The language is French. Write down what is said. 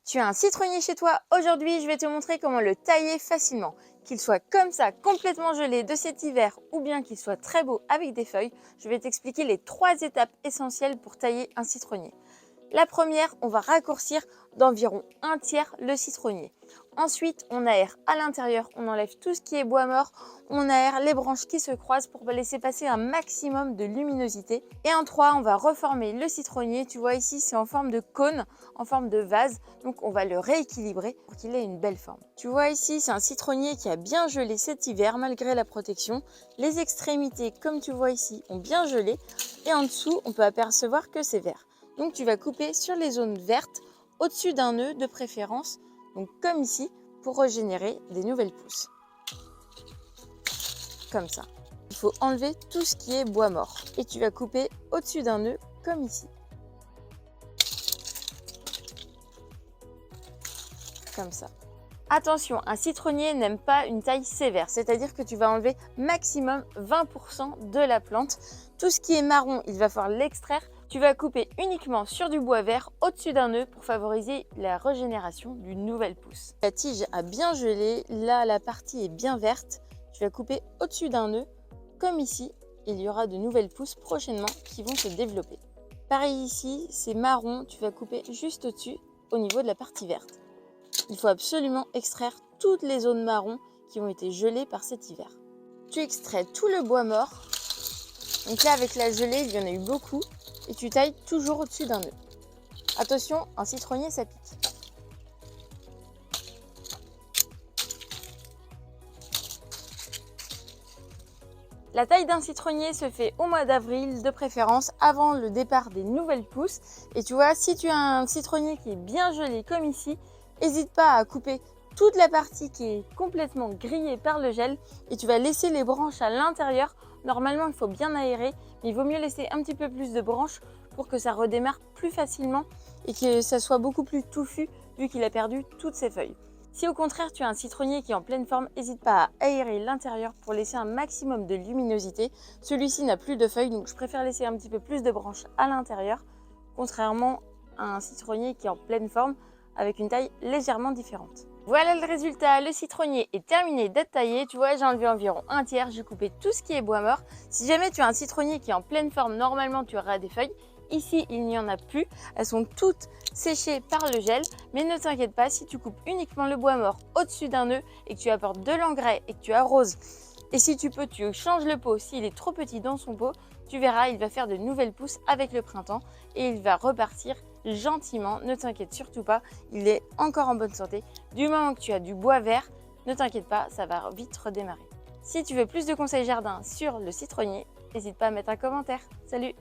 Tu as un citronnier chez toi. Aujourd'hui, je vais te montrer comment le tailler facilement. Qu'il soit comme ça, complètement gelé de cet hiver ou bien qu'il soit très beau avec des feuilles, je vais t'expliquer les 3 étapes essentielles pour tailler un citronnier. La première, on va raccourcir d'environ 1/3 le citronnier. Ensuite, on aère à l'intérieur, on enlève tout ce qui est bois mort, on aère les branches qui se croisent pour laisser passer un maximum de luminosité. Et en 3, on va reformer le citronnier. Tu vois ici, c'est en forme de cône, en forme de vase. Donc, on va le rééquilibrer pour qu'il ait une belle forme. Tu vois ici, c'est un citronnier qui a bien gelé cet hiver malgré la protection. Les extrémités, comme tu vois ici, ont bien gelé. Et en dessous, on peut apercevoir que c'est vert. Donc, tu vas couper sur les zones vertes, au-dessus d'un nœud de préférence, donc comme ici, pour régénérer des nouvelles pousses. Comme ça. Il faut enlever tout ce qui est bois mort. Et tu vas couper au-dessus d'un nœud, comme ici. Comme ça. Attention, un citronnier n'aime pas une taille sévère, c'est-à-dire que tu vas enlever maximum 20% de la plante. Tout ce qui est marron, il va falloir l'extraire. Tu vas couper uniquement sur du bois vert au-dessus d'un nœud pour favoriser la régénération d'une nouvelle pousse. La tige a bien gelé, là la partie est bien verte. Tu vas couper au-dessus d'un nœud, comme ici. Il y aura de nouvelles pousses prochainement qui vont se développer. Pareil ici, c'est marron, tu vas couper juste au-dessus, au niveau de la partie verte. Il faut absolument extraire toutes les zones marron qui ont été gelées par cet hiver. Tu extrais tout le bois mort. Donc là, avec la gelée, il y en a eu beaucoup. Et tu tailles toujours au-dessus d'un nœud. Attention, un citronnier, ça pique. La taille d'un citronnier se fait au mois d'avril, de préférence avant le départ des nouvelles pousses. Et tu vois, si tu as un citronnier qui est bien gelé comme ici, n'hésite pas à couper toute la partie qui est complètement grillée par le gel et tu vas laisser les branches à l'intérieur. Normalement, il faut bien aérer, mais il vaut mieux laisser un petit peu plus de branches pour que ça redémarre plus facilement et que ça soit beaucoup plus touffu vu qu'il a perdu toutes ses feuilles. Si au contraire tu as un citronnier qui est en pleine forme, n'hésite pas à aérer l'intérieur pour laisser un maximum de luminosité. Celui-ci n'a plus de feuilles, donc je préfère laisser un petit peu plus de branches à l'intérieur, contrairement à un citronnier qui est en pleine forme avec une taille légèrement différente. Voilà le résultat, le citronnier est terminé d'être taillé. Tu vois, j'ai enlevé environ 1/3, j'ai coupé tout ce qui est bois mort. Si jamais tu as un citronnier qui est en pleine forme, normalement tu auras des feuilles. Ici, il n'y en a plus, elles sont toutes séchées par le gel. Mais ne t'inquiète pas, si tu coupes uniquement le bois mort au-dessus d'un nœud et que tu apportes de l'engrais et que tu arroses, et si tu peux, tu changes le pot s'il est trop petit dans son pot, tu verras, il va faire de nouvelles pousses avec le printemps et il va repartir gentiment. Ne t'inquiète surtout pas, il est encore en bonne santé. Du moment que tu as du bois vert, ne t'inquiète pas, ça va vite redémarrer. Si tu veux plus de conseils jardin sur le citronnier, n'hésite pas à mettre un commentaire. Salut!